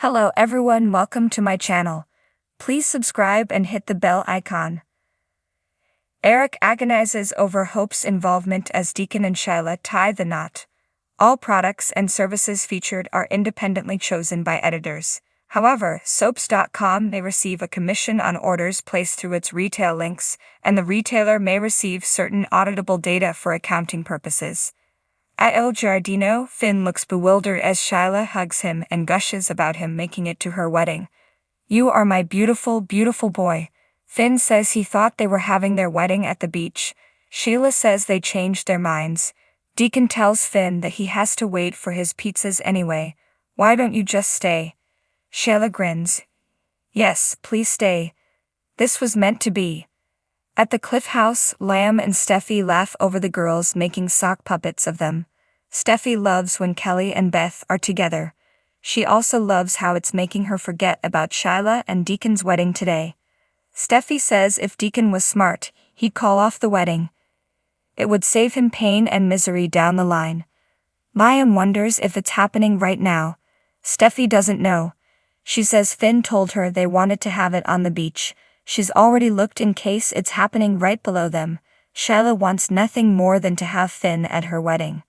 Hello everyone, welcome to my channel. Please subscribe and hit the bell icon. Eric agonizes over Hope's involvement as Deacon and Sheila tie the knot. All products and services featured are independently chosen by editors. However, soaps.com may receive a commission on orders placed through its retail links, and the retailer may receive certain auditable data for accounting purposes. At El Giardino, Finn looks bewildered as Sheila hugs him and gushes about him making it to her wedding. "You are my beautiful, beautiful boy." Finn says he thought they were having their wedding at the beach. Sheila says they changed their minds. Deacon tells Finn that he has to wait for his pizzas anyway. "Why don't you just stay?" Sheila grins. "Yes, please stay. This was meant to be." At the Cliff House, Lamb and Steffi laugh over the girls making sock puppets of them. Steffi loves when Kelly and Beth are together. She also loves how it's making her forget about Sheila and Deacon's wedding today. Steffi says if Deacon was smart, he'd call off the wedding. It would save him pain and misery down the line. Liam wonders if it's happening right now. Steffi doesn't know. She says Finn told her they wanted to have it on the beach. She's already looked in case it's happening right below them. Sheila wants nothing more than to have Finn at her wedding.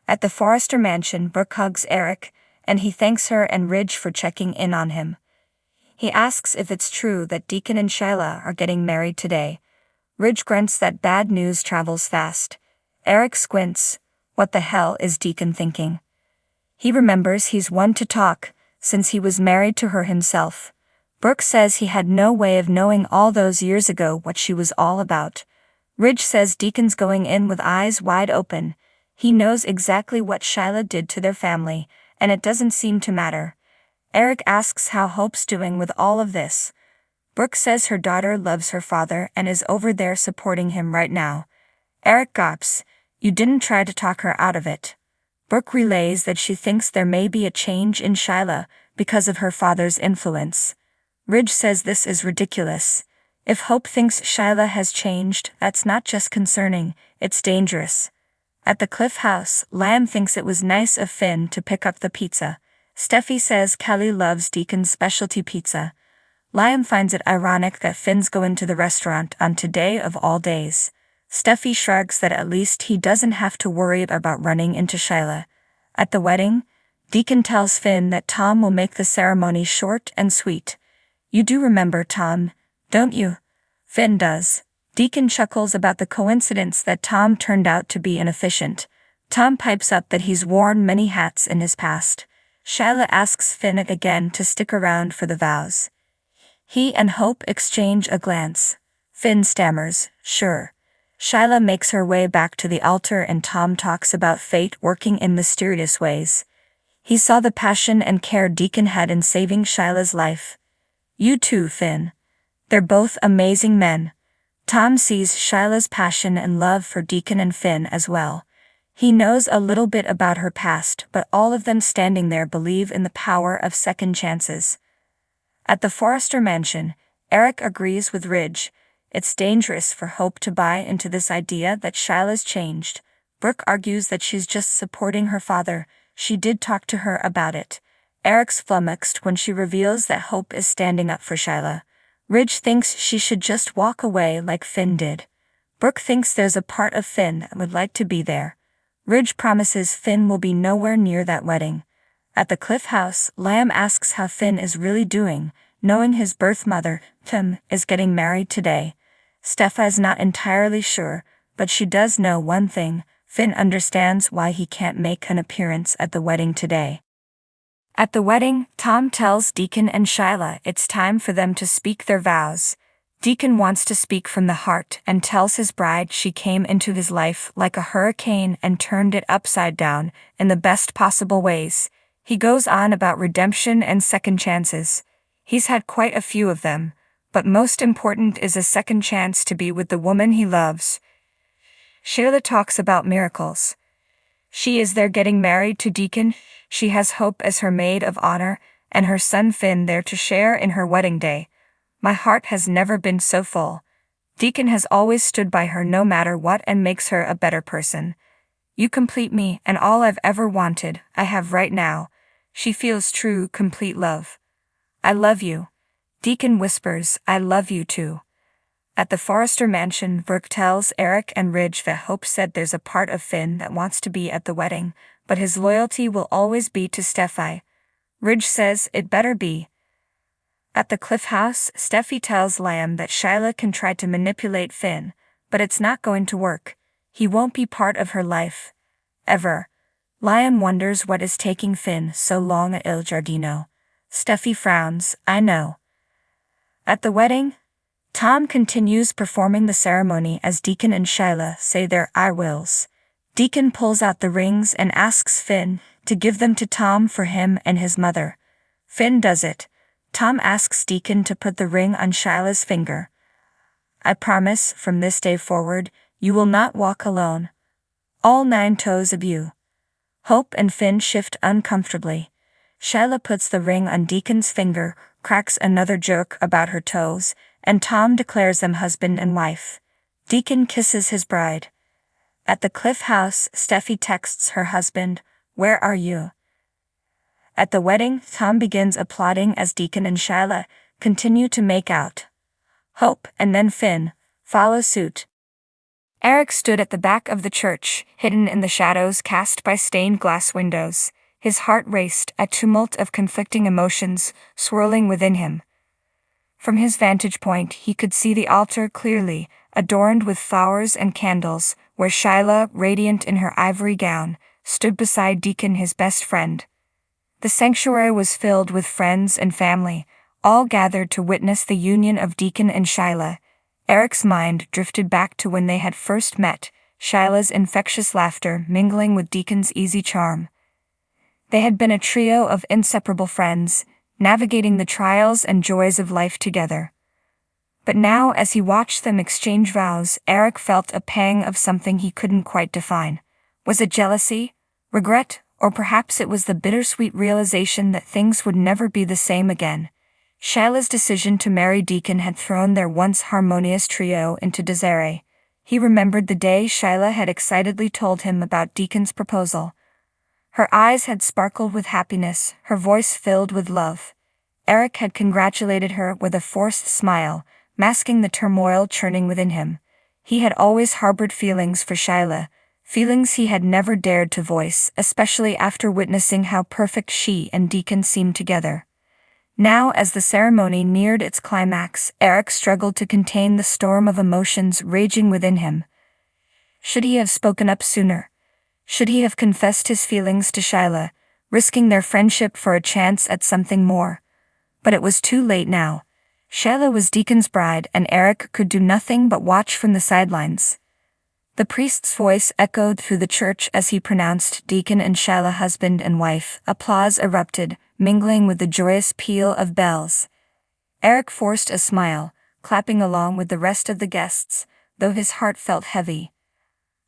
At the Forrester mansion, Brooke hugs Eric, and he thanks her and Ridge for checking in on him. He asks if it's true that Deacon and Sheila are getting married today. Ridge grunts that bad news travels fast. Eric squints. What the hell is Deacon thinking? He remembers he's one to talk, since he was married to her himself. Brooke says he had no way of knowing all those years ago what she was all about. Ridge says Deacon's going in with eyes wide open. He knows exactly what Sheila did to their family, and it doesn't seem to matter. Eric asks how Hope's doing with all of this. Brooke says her daughter loves her father and is over there supporting him right now. Eric gulps. "You didn't try to talk her out of it." Brooke relays that she thinks there may be a change in Sheila because of her father's influence. Ridge says this is ridiculous. If Hope thinks Sheila has changed, that's not just concerning, it's dangerous. At the Cliff House, Lamb thinks it was nice of Finn to pick up the pizza. Steffi says Kelly loves Deacon's specialty pizza. Lamb finds it ironic that Finn's going to the restaurant on today of all days. Steffi shrugs that at least he doesn't have to worry about running into Sheila. At the wedding, Deacon tells Finn that Tom will make the ceremony short and sweet. "You do remember Tom, don't you?" Finn does. Deacon chuckles about the coincidence that Tom turned out to be inefficient. Tom pipes up that he's worn many hats in his past. Sheila asks Finn again to stick around for the vows. He and Hope exchange a glance. Finn stammers, "Sure." Sheila makes her way back to the altar and Tom talks about fate working in mysterious ways. He saw the passion and care Deacon had in saving Sheila's life. "You too, Finn. They're both amazing men." Tom sees Sheila's passion and love for Deacon and Finn as well. He knows a little bit about her past, but all of them standing there believe in the power of second chances. At the Forrester mansion, Eric agrees with Ridge. It's dangerous for Hope to buy into this idea that Sheila's changed. Brooke argues that she's just supporting her father. She did talk to her about it. Eric's flummoxed when she reveals that Hope is standing up for Sheila. Ridge thinks she should just walk away like Finn did. Brooke thinks there's a part of Finn that would like to be there. Ridge promises Finn will be nowhere near that wedding. At the Cliff House, Lamb asks how Finn is really doing, knowing his birth mother, Tim, is getting married today. Steffa is not entirely sure, but she does know one thing: Finn understands why he can't make an appearance at the wedding today. At the wedding, Tom tells Deacon and Sheila it's time for them to speak their vows. Deacon wants to speak from the heart and tells his bride she came into his life like a hurricane and turned it upside down in the best possible ways. He goes on about redemption and second chances. He's had quite a few of them, but most important is a second chance to be with the woman he loves. Sheila talks about miracles. She is there getting married to Deacon. She has Hope as her maid of honor, and her son Finn there to share in her wedding day. My heart has never been so full. Deacon has always stood by her no matter what and makes her a better person. You complete me, and all I've ever wanted, I have right now. She feels true, complete love. I love you. Deacon whispers, I love you too. At the Forrester mansion, Burke tells Eric and Ridge that Hope said there's a part of Finn that wants to be at the wedding, but his loyalty will always be to Steffi. Ridge says it better be. At the Cliff House, Steffi tells Liam that Sheila can try to manipulate Finn, but it's not going to work. He won't be part of her life. Ever. Liam wonders what is taking Finn so long at Il Giardino. Steffi frowns, I know. At the wedding, Tom continues performing the ceremony as Deacon and Sheila say their I wills. Deacon pulls out the rings and asks Finn to give them to Tom for him and his mother. Finn does it. Tom asks Deacon to put the ring on Sheila's finger. I promise, from this day forward, you will not walk alone. All 9 toes of you. Hope and Finn shift uncomfortably. Sheila puts the ring on Deacon's finger, cracks another joke about her toes, and Tom declares them husband and wife. Deacon kisses his bride. At the Cliff House, Steffi texts her husband, where are you? At the wedding, Tom begins applauding as Deacon and Sheila continue to make out. Hope, and then Finn, follow suit. Eric stood at the back of the church, hidden in the shadows cast by stained glass windows. His heart raced, a tumult of conflicting emotions swirling within him. From his vantage point, he could see the altar clearly, adorned with flowers and candles, where Sheila, radiant in her ivory gown, stood beside Deacon, his best friend. The sanctuary was filled with friends and family, all gathered to witness the union of Deacon and Sheila. Eric's mind drifted back to when they had first met, Sheila's infectious laughter mingling with Deacon's easy charm. They had been a trio of inseparable friends, navigating the trials and joys of life together. But now, as he watched them exchange vows, Eric felt a pang of something he couldn't quite define. Was it jealousy, regret, or perhaps it was the bittersweet realization that things would never be the same again? Sheila's decision to marry Deacon had thrown their once harmonious trio into disarray. He remembered the day Sheila had excitedly told him about Deacon's proposal. Her eyes had sparkled with happiness, her voice filled with love. Eric had congratulated her with a forced smile, masking the turmoil churning within him. He had always harbored feelings for Sheila, feelings he had never dared to voice, especially after witnessing how perfect she and Deacon seemed together. Now, as the ceremony neared its climax, Eric struggled to contain the storm of emotions raging within him. Should he have spoken up sooner? Should he have confessed his feelings to Sheila, risking their friendship for a chance at something more? But it was too late now. Sheila was Deacon's bride, and Eric could do nothing but watch from the sidelines. The priest's voice echoed through the church as he pronounced Deacon and Sheila husband and wife. Applause erupted, mingling with the joyous peal of bells. Eric forced a smile, clapping along with the rest of the guests, though his heart felt heavy.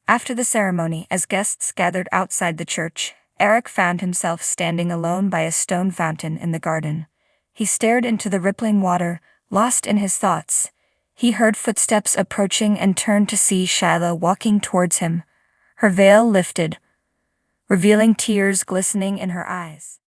After the ceremony, as guests gathered outside the church, Eric found himself standing alone by a stone fountain in the garden. He stared into the rippling water, lost in his thoughts. He heard footsteps approaching and turned to see Sheila walking towards him, her veil lifted, revealing tears glistening in her eyes.